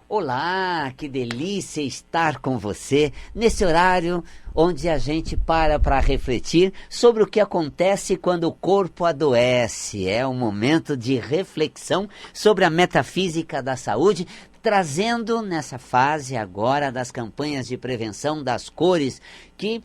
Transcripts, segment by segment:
Olá, que delícia estar com você nesse horário onde a gente para refletir sobre o que acontece quando o corpo adoece. É um momento de reflexão sobre a metafísica da saúde, trazendo nessa fase agora das campanhas de prevenção das cores, que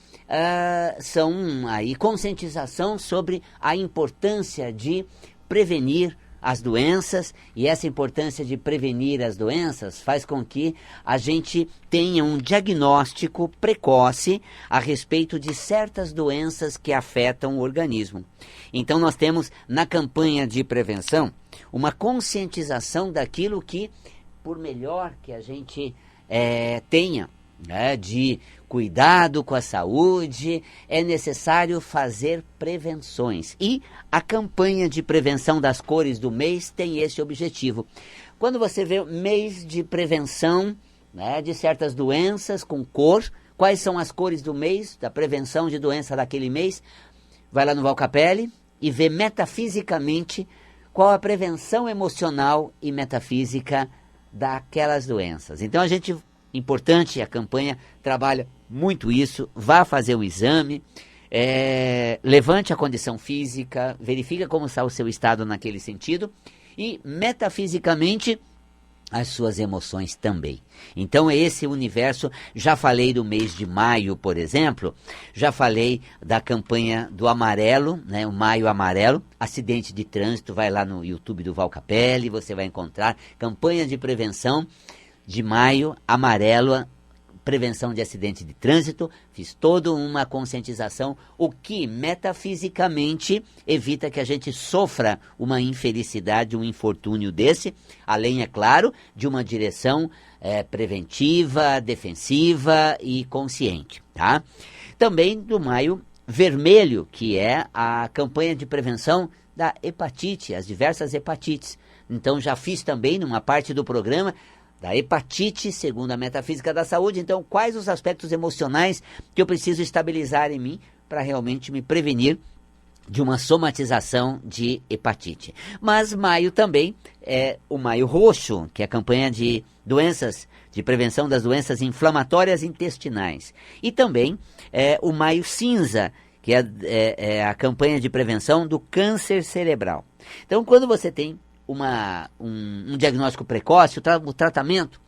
são aí conscientização sobre a importância de prevenir as doenças, e essa importância de prevenir as doenças faz com que a gente tenha um diagnóstico precoce a respeito de certas doenças que afetam o organismo. Então nós temos na campanha de prevenção uma conscientização daquilo que, por melhor que a gente tenha, né, de cuidado com a saúde, é necessário fazer prevenções. E a campanha de prevenção das cores do mês tem esse objetivo. Quando você vê o mês de prevenção, né, de certas doenças com cor, quais são as cores do mês, da prevenção de doença daquele mês, vai lá no Valcapelli e vê metafisicamente qual a prevenção emocional e metafísica daquelas doenças. Então importante, a campanha trabalha muito isso. Vá fazer um exame, levante a condição física, verifica como está o seu estado naquele sentido e metafisicamente as suas emoções também. Então é esse universo. Já falei do mês de maio, por exemplo, já falei da campanha do amarelo, né, o Maio Amarelo, acidente de trânsito. Vai lá no YouTube do Valcapelli, você vai encontrar campanha de prevenção de Maio Amarelo, prevenção de acidente de trânsito. Fiz toda uma conscientização, o que metafisicamente evita que a gente sofra uma infelicidade, um infortúnio desse, além, é claro, de uma direção preventiva, defensiva e consciente, tá? Também do Maio Vermelho, que é a campanha de prevenção da hepatite, as diversas hepatites. Então já fiz também numa parte do programa da hepatite, segundo a metafísica da saúde. Então, quais os aspectos emocionais que eu preciso estabilizar em mim para realmente me prevenir de uma somatização de hepatite? Mas maio também é o Maio Roxo, que é a campanha de doenças, de prevenção das doenças inflamatórias intestinais. E também é o Maio Cinza, que é a campanha de prevenção do câncer cerebral. Então, quando você tem um diagnóstico precoce, o tratamento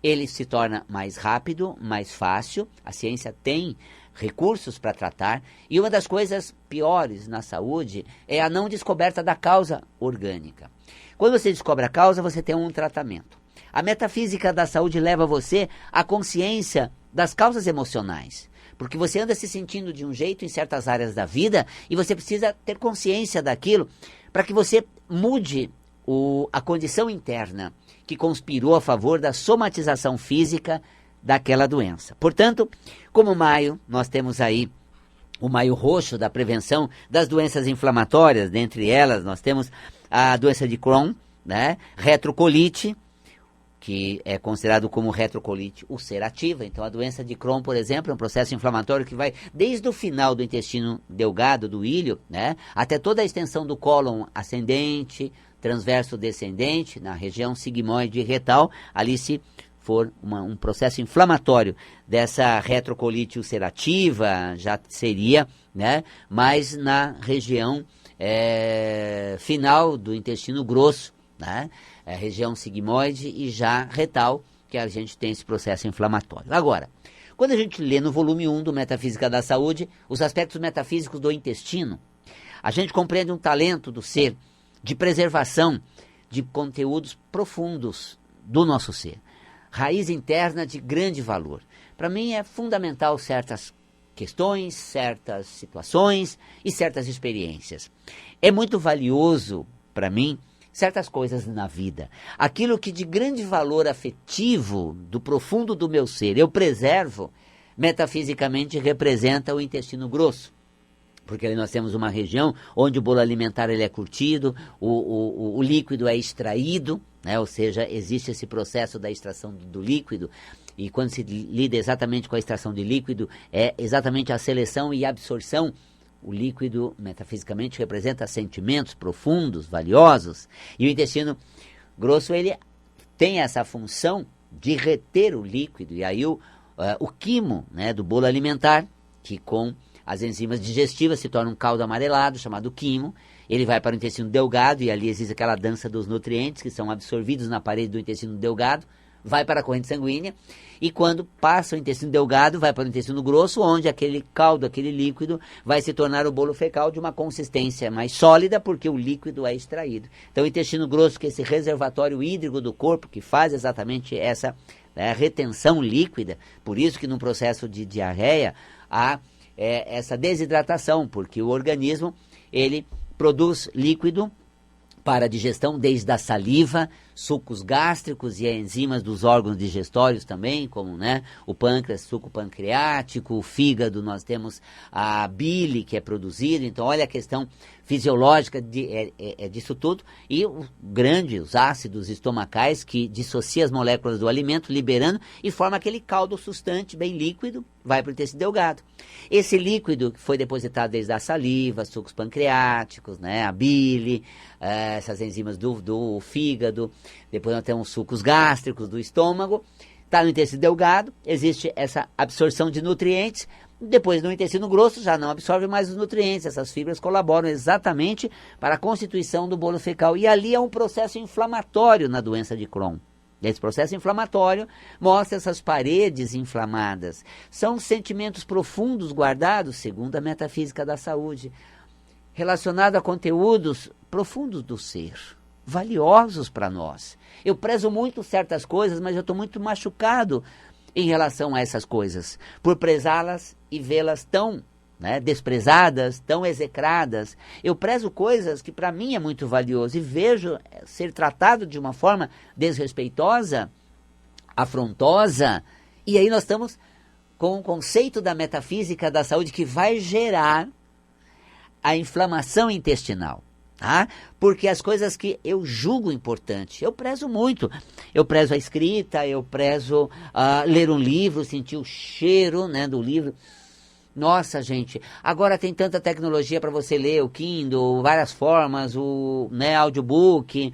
ele se torna mais rápido, mais fácil. A ciência tem recursos para tratar, e uma das coisas piores na saúde é a não descoberta da causa orgânica. Quando você descobre a causa, você tem um tratamento. A metafísica da saúde leva você à consciência das causas emocionais, porque você anda se sentindo de um jeito em certas áreas da vida e você precisa ter consciência daquilo para que você mude a condição interna que conspirou a favor da somatização física daquela doença. Portanto, como maio, nós temos aí o Maio Roxo da prevenção das doenças inflamatórias. Dentre elas, nós temos a doença de Crohn, né? Retrocolite, que é considerado como retrocolite ulcerativa. Então, a doença de Crohn, por exemplo, é um processo inflamatório que vai desde o final do intestino delgado, do ilho, né, até toda a extensão do cólon ascendente, transverso descendente, na região sigmoide e retal. Ali, se for um processo inflamatório dessa retrocolite ulcerativa, já seria, né, mais na região final do intestino grosso, né, região sigmoide e já retal, que a gente tem esse processo inflamatório. Agora, quando a gente lê no volume 1 do Metafísica da Saúde, os aspectos metafísicos do intestino, a gente compreende um talento do ser de preservação de conteúdos profundos do nosso ser. Raiz interna de grande valor. Para mim é fundamental certas questões, certas situações e certas experiências. É muito valioso para mim certas coisas na vida. Aquilo que de grande valor afetivo, do profundo do meu ser, eu preservo, metafisicamente representa o intestino grosso. Porque ali nós temos uma região onde o bolo alimentar ele é curtido, o líquido é extraído, né? Ou seja, existe esse processo da extração do líquido, e quando se lida exatamente com a extração de líquido, é exatamente a seleção e absorção. O líquido, metafisicamente, representa sentimentos profundos, valiosos, e o intestino grosso ele tem essa função de reter o líquido, e aí o quimo, né, do bolo alimentar, que com as enzimas digestivas se torna um caldo amarelado, chamado quimo. Ele vai para o intestino delgado, e ali existe aquela dança dos nutrientes que são absorvidos na parede do intestino delgado, vai para a corrente sanguínea, e quando passa o intestino delgado, vai para o intestino grosso, onde aquele caldo, aquele líquido, vai se tornar o bolo fecal de uma consistência mais sólida, porque o líquido é extraído. Então o intestino grosso, que é esse reservatório hídrico do corpo, que faz exatamente essa retenção líquida, por isso que no processo de diarreia há essa desidratação, porque o organismo ele produz líquido para a digestão desde a saliva, sucos gástricos e enzimas dos órgãos digestórios também, como, né, o pâncreas, suco pancreático, o fígado, nós temos a bile que é produzida. Então olha a questão fisiológica disso tudo, e os ácidos estomacais que dissociam as moléculas do alimento, liberando, e forma aquele caldo sustante, bem líquido, vai para o intestino delgado. Esse líquido que foi depositado desde a saliva, sucos pancreáticos, né, a bile, essas enzimas do fígado, depois nós temos sucos gástricos do estômago, está no intestino delgado, existe essa absorção de nutrientes. Depois no intestino grosso já não absorve mais os nutrientes, essas fibras colaboram exatamente para a constituição do bolo fecal, e ali é um processo inflamatório na doença de Crohn. Esse processo inflamatório mostra essas paredes inflamadas, são sentimentos profundos guardados, segundo a metafísica da saúde, relacionados a conteúdos profundos do ser, valiosos para nós. Eu prezo muito certas coisas, mas eu estou muito machucado em relação a essas coisas, por prezá-las e vê-las tão, né, desprezadas, tão execradas. Eu prezo coisas que para mim é muito valioso e vejo ser tratado de uma forma desrespeitosa, afrontosa, e aí nós estamos com o conceito da metafísica da saúde que vai gerar a inflamação intestinal. Tá? Porque as coisas que eu julgo importante, eu prezo muito. Eu prezo a escrita, eu prezo ler um livro, sentir o cheiro, né, do livro. Nossa, gente, agora tem tanta tecnologia para você ler, o Kindle, várias formas, o, né, audiobook,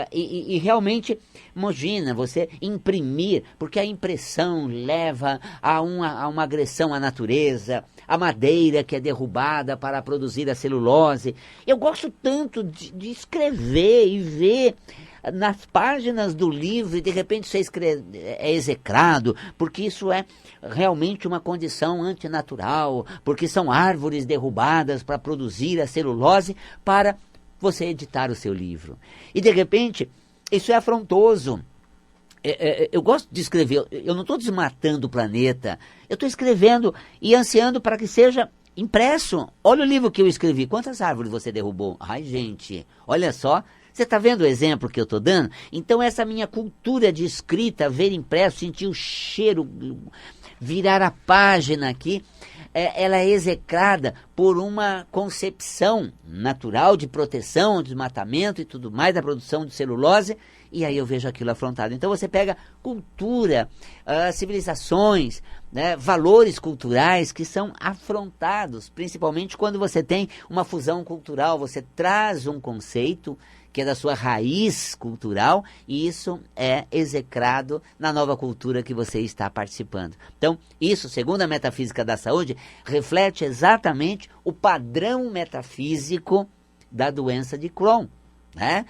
e realmente, imagina você imprimir, porque a impressão leva a uma agressão à natureza, a madeira que é derrubada para produzir a celulose. Eu gosto tanto de escrever e ver nas páginas do livro, e de repente você é execrado, porque isso é realmente uma condição antinatural, porque são árvores derrubadas para produzir a celulose para você editar o seu livro. E de repente, isso é afrontoso. Eu gosto de escrever, eu não estou desmatando o planeta, eu estou escrevendo e ansiando para que seja impresso. Olha o livro que eu escrevi, quantas árvores você derrubou? Ai, gente, olha só. Você está vendo o exemplo que eu estou dando? Então essa minha cultura de escrita, ver impresso, sentir o cheiro, virar a página aqui, ela é execrada por uma concepção natural de proteção, desmatamento e tudo mais, da produção de celulose, e aí eu vejo aquilo afrontado. Então você pega cultura, civilizações, né, valores culturais que são afrontados, principalmente quando você tem uma fusão cultural, você traz um conceito que é da sua raiz cultural, e isso é execrado na nova cultura que você está participando. Então, isso, segundo a metafísica da saúde, reflete exatamente o padrão metafísico da doença de Crohn. Né?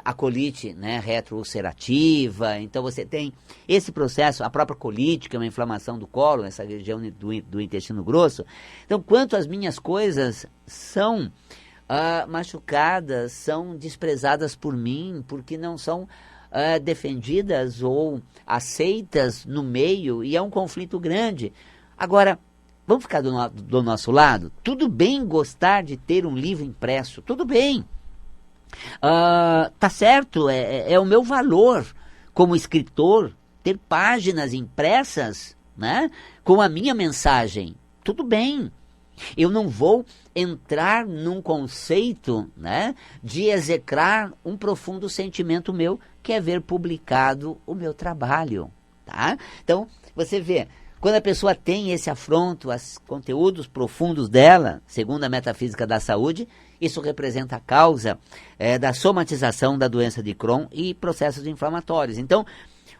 A colite, né, retroulcerativa. Então você tem esse processo, a própria colite, que é uma inflamação do cólon, essa região do intestino grosso. Então, quanto as minhas coisas são machucadas, são desprezadas por mim, porque não são defendidas ou aceitas no meio, e é um conflito grande. Agora, vamos ficar do nosso lado? Tudo bem gostar de ter um livro impresso, tudo bem. Tá certo, é o meu valor como escritor, ter páginas impressas, né, com a minha mensagem. Tudo bem. Eu não vou entrar num conceito, né, de execrar um profundo sentimento meu, que é ver publicado o meu trabalho. Tá? Então, você vê, quando a pessoa tem esse afronto aos conteúdos profundos dela, segundo a metafísica da saúde, isso representa a causa da somatização da doença de Crohn e processos inflamatórios. Então,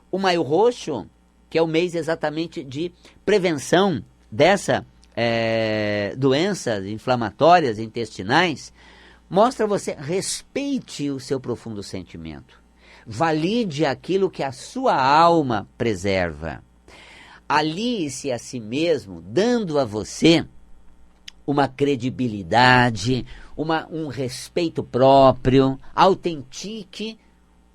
o Maio Roxo, que é o mês exatamente de prevenção dessa doenças inflamatórias intestinais, mostra você, respeite o seu profundo sentimento. Valide aquilo que a sua alma preserva. Alie-se a si mesmo, dando a você uma credibilidade, um respeito próprio, autentique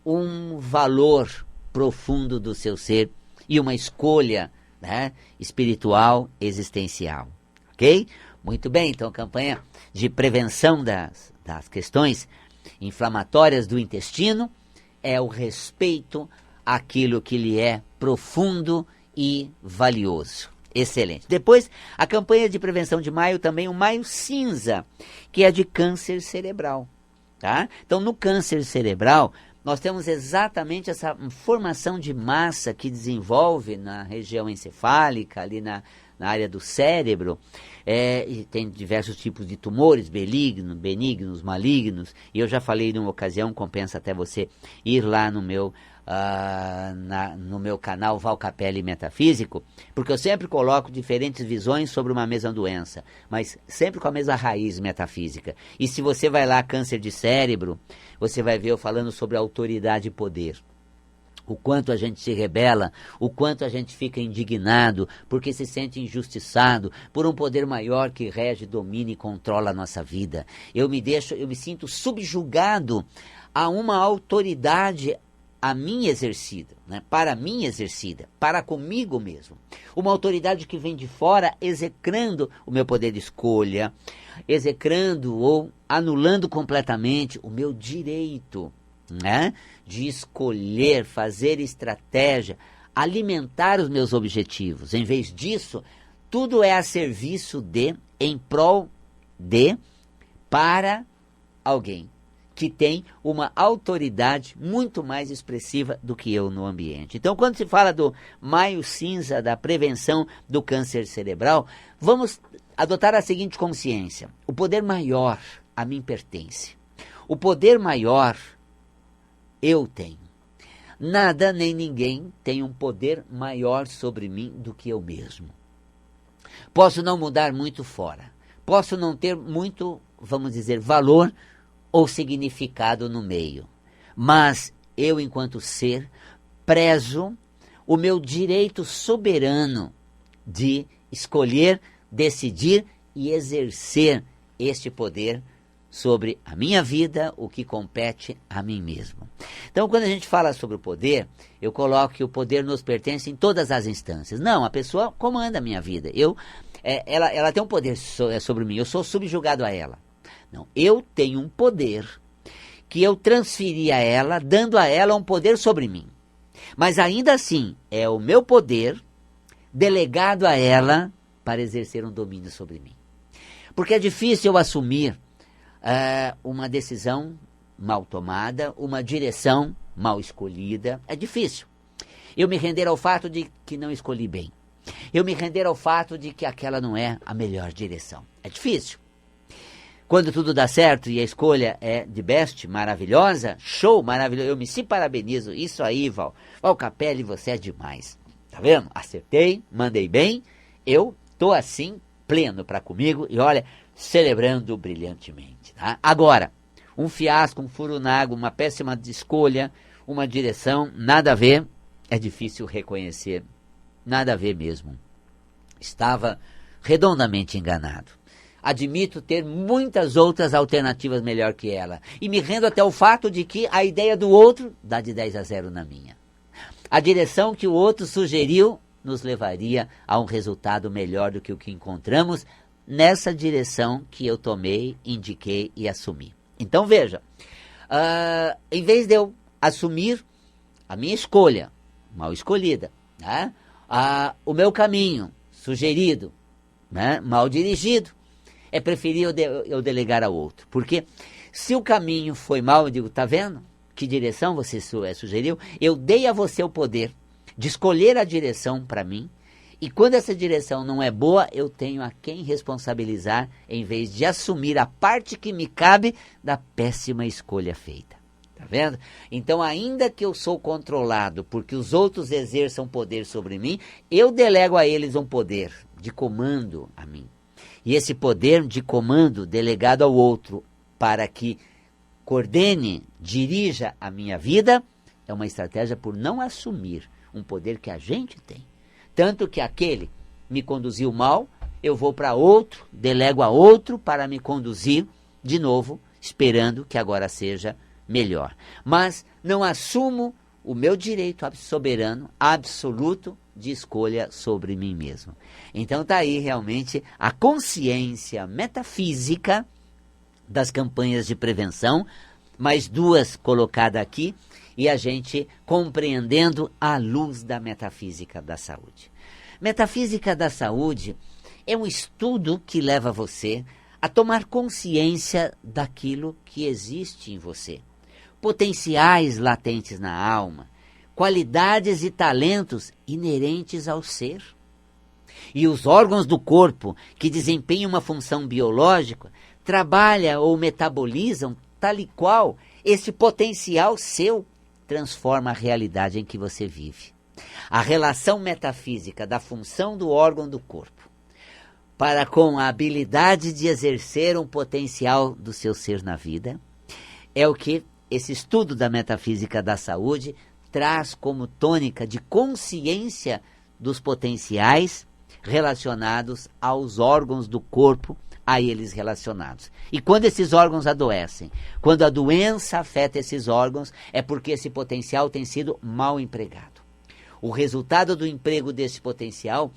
um valor profundo do seu ser e uma escolha, né, espiritual, existencial. Ok? Muito bem, então a campanha de prevenção das questões inflamatórias do intestino é o respeito àquilo que lhe é profundo e valioso. Excelente. Depois, a campanha de prevenção de maio também, o Maio Cinza, que é de câncer cerebral. Tá? Então, no câncer cerebral, nós temos exatamente essa formação de massa que desenvolve na região encefálica, ali na área do cérebro, e tem diversos tipos de tumores, benignos, malignos, e eu já falei numa ocasião, compensa até você ir lá no meu canal Val Capelli Metafísico, porque eu sempre coloco diferentes visões sobre uma mesma doença, mas sempre com a mesma raiz metafísica. E se você vai lá, câncer de cérebro, você vai ver eu falando sobre autoridade e poder. O quanto a gente se rebela, o quanto a gente fica indignado, porque se sente injustiçado por um poder maior que rege, domina e controla a nossa vida. Eu me sinto subjugado a uma autoridade a mim exercida, né? Para mim exercida, para comigo mesmo. Uma autoridade que vem de fora execrando o meu poder de escolha, execrando ou anulando completamente o meu direito, né, de escolher, fazer estratégia, alimentar os meus objetivos. Em vez disso, tudo é a serviço de, em prol de, para alguém que tem uma autoridade muito mais expressiva do que eu no ambiente. Então, quando se fala do Maio Cinza, da prevenção do câncer cerebral, vamos adotar a seguinte consciência: o poder maior a mim pertence. O poder maior eu tenho. Nada nem ninguém tem um poder maior sobre mim do que eu mesmo. Posso não mudar muito fora. Posso não ter muito, vamos dizer, valor ou significado no meio. Mas eu, enquanto ser, prezo o meu direito soberano de escolher, decidir e exercer este poder sobre a minha vida, o que compete a mim mesmo. Então, quando a gente fala sobre o poder, eu coloco que o poder nos pertence em todas as instâncias. Não, a pessoa comanda a minha vida. Ela tem um poder sobre mim, eu sou subjugado a ela. Não, eu tenho um poder que eu transferi a ela, dando a ela um poder sobre mim. Mas ainda assim, é o meu poder delegado a ela para exercer um domínio sobre mim. Porque é difícil eu assumir uma decisão mal tomada, uma direção mal escolhida. É difícil. Eu me render ao fato de que não escolhi bem. Eu me render ao fato de que aquela não é a melhor direção. É difícil. Quando tudo dá certo e a escolha é de best, maravilhosa, show, maravilhoso, eu me parabenizo. Isso aí, Val Capelli, você é demais. Tá vendo? Acertei, mandei bem, eu tô assim, pleno para comigo e olha, celebrando brilhantemente. Tá? Agora, um fiasco, um furo na água, uma péssima escolha, uma direção, nada a ver, é difícil reconhecer, nada a ver mesmo. Estava redondamente enganado. Admito ter muitas outras alternativas melhor que ela. E me rendo até o fato de que a ideia do outro dá de 10-0 na minha. A direção que o outro sugeriu nos levaria a um resultado melhor do que o que encontramos nessa direção que eu tomei, indiquei e assumi. Então veja, em vez de eu assumir a minha escolha, mal escolhida, né? O meu caminho sugerido, né, mal dirigido, é preferir eu delegar a outro. Porque se o caminho foi mal, eu digo, tá vendo? Que direção você sugeriu? Eu dei a você o poder de escolher a direção para mim, e quando essa direção não é boa, eu tenho a quem responsabilizar, em vez de assumir a parte que me cabe da péssima escolha feita. Tá vendo? Então, ainda que eu sou controlado porque os outros exerçam poder sobre mim, eu delego a eles um poder de comando a mim. E esse poder de comando delegado ao outro para que coordene, dirija a minha vida, é uma estratégia por não assumir um poder que a gente tem. Tanto que aquele me conduziu mal, eu vou para outro, delego a outro para me conduzir de novo, esperando que agora seja melhor. Mas não assumo o meu direito soberano, absoluto, de escolha sobre mim mesmo. Então está aí realmente a consciência metafísica das campanhas de prevenção, mais duas colocadas aqui, e a gente compreendendo à luz da metafísica da saúde. Metafísica da saúde é um estudo que leva você a tomar consciência daquilo que existe em você. Potenciais latentes na alma, qualidades e talentos inerentes ao ser. E os órgãos do corpo que desempenham uma função biológica trabalham ou metabolizam tal e qual esse potencial seu transforma a realidade em que você vive. A relação metafísica da função do órgão do corpo para com a habilidade de exercer um potencial do seu ser na vida é o que esse estudo da metafísica da saúde traz como tônica de consciência dos potenciais relacionados aos órgãos do corpo, a eles relacionados. E quando esses órgãos adoecem, quando a doença afeta esses órgãos, é porque esse potencial tem sido mal empregado. O resultado do emprego desse potencial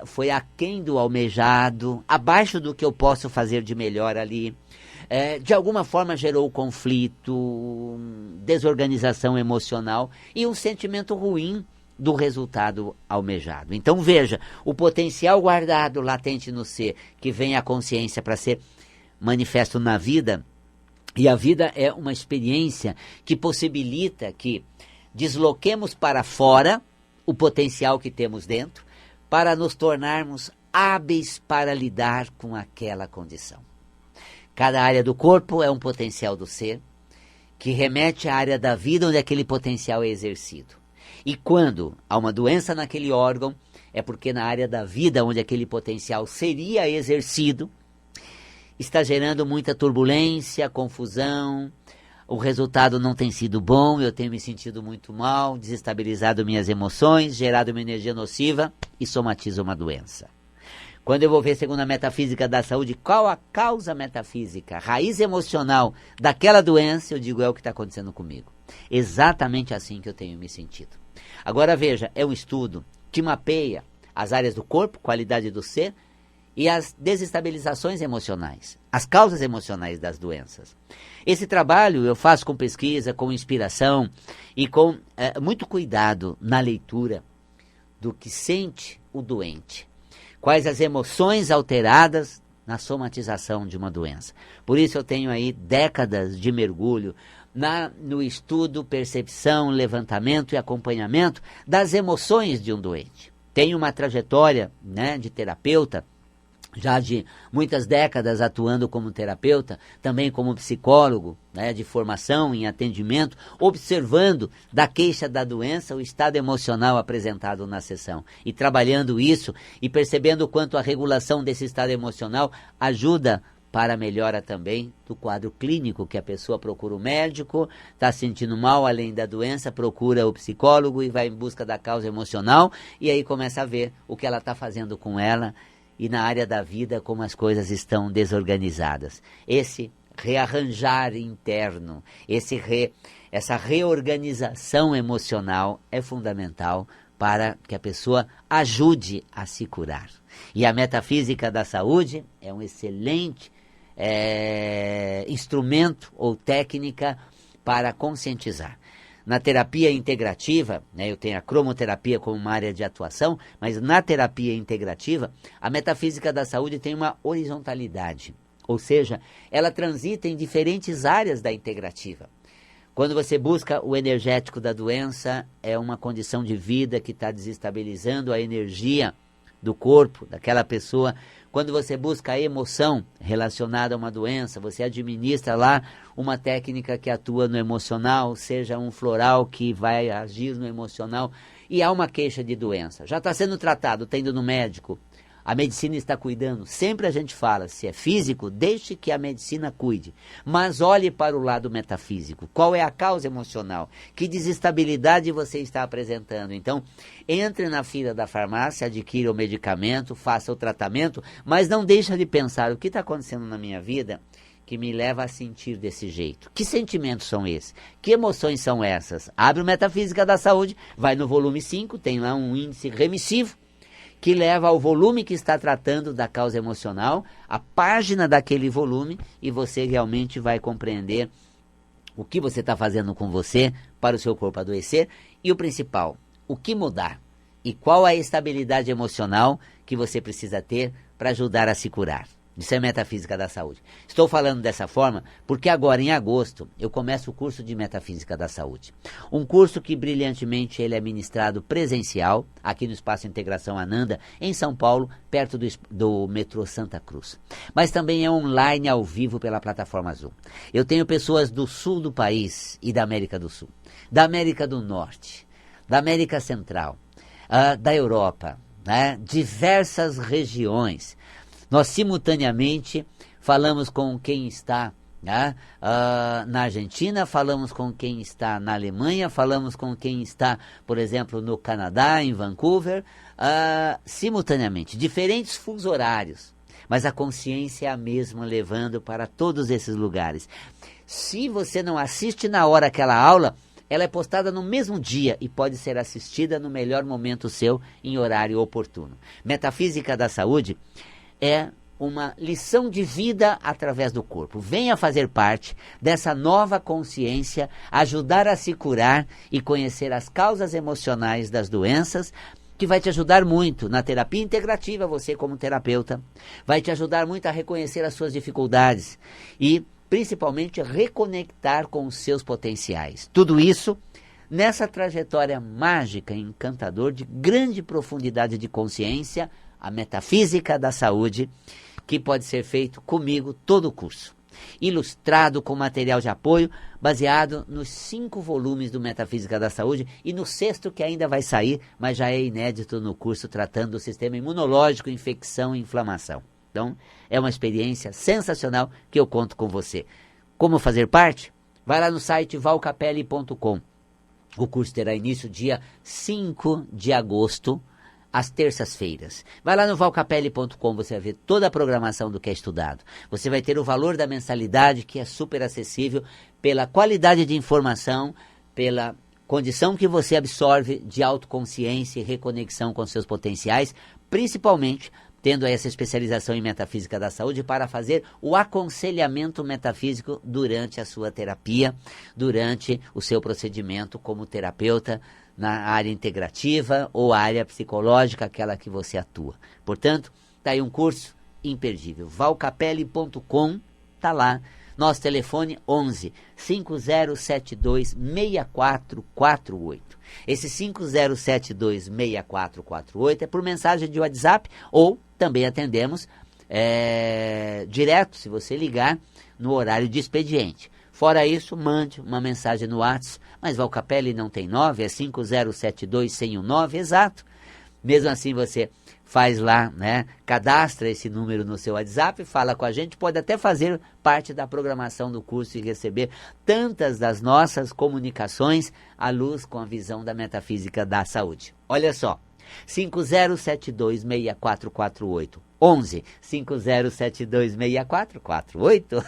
foi aquém do almejado, abaixo do que eu posso fazer de melhor ali. De alguma forma gerou conflito, desorganização emocional e um sentimento ruim do resultado almejado. Então veja, o potencial guardado latente no ser, que vem à consciência para ser manifesto na vida, e a vida é uma experiência que possibilita que desloquemos para fora o potencial que temos dentro, para nos tornarmos hábeis para lidar com aquela condição. Cada área do corpo é um potencial do ser, que remete à área da vida onde aquele potencial é exercido. E quando há uma doença naquele órgão, é porque na área da vida onde aquele potencial seria exercido, está gerando muita turbulência, confusão, o resultado não tem sido bom, eu tenho me sentido muito mal, desestabilizado minhas emoções, gerado uma energia nociva e somatizo uma doença. Quando eu vou ver, segundo a metafísica da saúde, qual a causa metafísica, a raiz emocional daquela doença, eu digo, é o que está acontecendo comigo. Exatamente assim que eu tenho me sentido. Agora veja, é um estudo que mapeia as áreas do corpo, qualidade do ser, e as desestabilizações emocionais, as causas emocionais das doenças. Esse trabalho eu faço com pesquisa, com inspiração e com muito cuidado na leitura do que sente o doente. Quais as emoções alteradas na somatização de uma doença. Por isso eu tenho aí décadas de mergulho no estudo, percepção, levantamento e acompanhamento das emoções de um doente. Tenho uma trajetória, de terapeuta, já de muitas décadas atuando como terapeuta, também como psicólogo, de formação em atendimento, observando da queixa da doença o estado emocional apresentado na sessão e trabalhando isso e percebendo o quanto a regulação desse estado emocional ajuda para a melhora também do quadro clínico, que a pessoa procura o médico, está se sentindo mal além da doença, procura o psicólogo e vai em busca da causa emocional e aí começa a ver o que ela está fazendo com ela e na área da vida como as coisas estão desorganizadas. Esse rearranjar interno, essa reorganização emocional é fundamental para que a pessoa ajude a se curar. E a metafísica da saúde é um excelente instrumento ou técnica para conscientizar. na terapia integrativa, né, eu tenho a cromoterapia como uma área de atuação, mas na terapia integrativa, a metafísica da saúde tem uma horizontalidade, ou seja, ela transita em diferentes áreas da integrativa. Quando você busca o energético da doença, é uma condição de vida que está desestabilizando a energia do corpo daquela pessoa. Quando você busca a emoção relacionada a uma doença, você administra lá uma técnica que atua no emocional, seja um floral que vai agir no emocional, e há uma queixa de doença. Já está sendo tratado, está indo no médico, a medicina está cuidando. Sempre a gente fala, se é físico, deixe que a medicina cuide. Mas olhe para o lado metafísico. Qual é a causa emocional? Que desestabilidade você está apresentando? Então, entre na fila da farmácia, adquira o medicamento, faça o tratamento, mas não deixa de pensar o que está acontecendo na minha vida que me leva a sentir desse jeito. Que sentimentos são esses? Que emoções são essas? Abre o Metafísica da Saúde, vai no volume 5, tem lá um índice remissivo, que leva ao volume que está tratando da causa emocional, a página daquele volume, e você realmente vai compreender o que você está fazendo com você para o seu corpo adoecer, e o principal, o que mudar, e qual a estabilidade emocional que você precisa ter para ajudar a se curar. Isso é Metafísica da Saúde. Estou falando dessa forma porque agora, em agosto, eu começo o curso de Metafísica da Saúde. Um curso que, brilhantemente, ele é ministrado presencial, aqui no Espaço Integração Ananda, em São Paulo, perto do metrô Santa Cruz. Mas também é online, ao vivo, pela plataforma Zoom. Eu tenho pessoas do sul do país e da América do Sul, da América do Norte, da América Central, da Europa, né? Diversas regiões. Nós simultaneamente falamos com quem está, né, na Argentina, falamos com quem está na Alemanha, falamos com quem está, por exemplo, no Canadá, em Vancouver, simultaneamente, diferentes fusos horários, mas a consciência é a mesma, levando para todos esses lugares. Se você não assiste na hora aquela aula, ela é postada no mesmo dia e pode ser assistida no melhor momento seu, em horário oportuno. Metafísica da Saúde é uma lição de vida através do corpo. Venha fazer parte dessa nova consciência, ajudar a se curar e conhecer as causas emocionais das doenças, que vai te ajudar muito na terapia integrativa, você como terapeuta, vai te ajudar muito a reconhecer as suas dificuldades e, principalmente, reconectar com os seus potenciais. Tudo isso nessa trajetória mágica e encantadora de grande profundidade de consciência, a Metafísica da Saúde, que pode ser feito comigo todo o curso. Ilustrado com material de apoio, baseado nos 5 volumes do Metafísica da Saúde e no 6º que ainda vai sair, mas já é inédito no curso tratando do sistema imunológico, infecção e inflamação. Então, é uma experiência sensacional que eu conto com você. Como fazer parte? Vai lá no site valcapelli.com. O curso terá início dia 5 de agosto, às terças-feiras. Vai lá no valcapelli.com, você vai ver toda a programação do que é estudado. Você vai ter o valor da mensalidade, que é super acessível, pela qualidade de informação, pela condição que você absorve de autoconsciência e reconexão com seus potenciais, principalmente tendo essa especialização em Metafísica da Saúde para fazer o aconselhamento metafísico durante a sua terapia, durante o seu procedimento como terapeuta, na área integrativa ou área psicológica, aquela que você atua. Portanto, está aí um curso imperdível. valcapelli.com, está lá. Nosso telefone 11 5072 6448. Esse 5072 6448 é por mensagem de WhatsApp ou também atendemos direto, se você ligar, no horário de expediente. Fora isso, mande uma mensagem no WhatsApp, mas Valcapelli não tem 9, é 5072 sem o 9, exato. Mesmo assim você faz lá, né, cadastra esse número no seu WhatsApp, fala com a gente, pode até fazer parte da programação do curso e receber tantas das nossas comunicações à luz com a visão da Metafísica da Saúde. Olha só, 5072 6448. 11 5072 6448.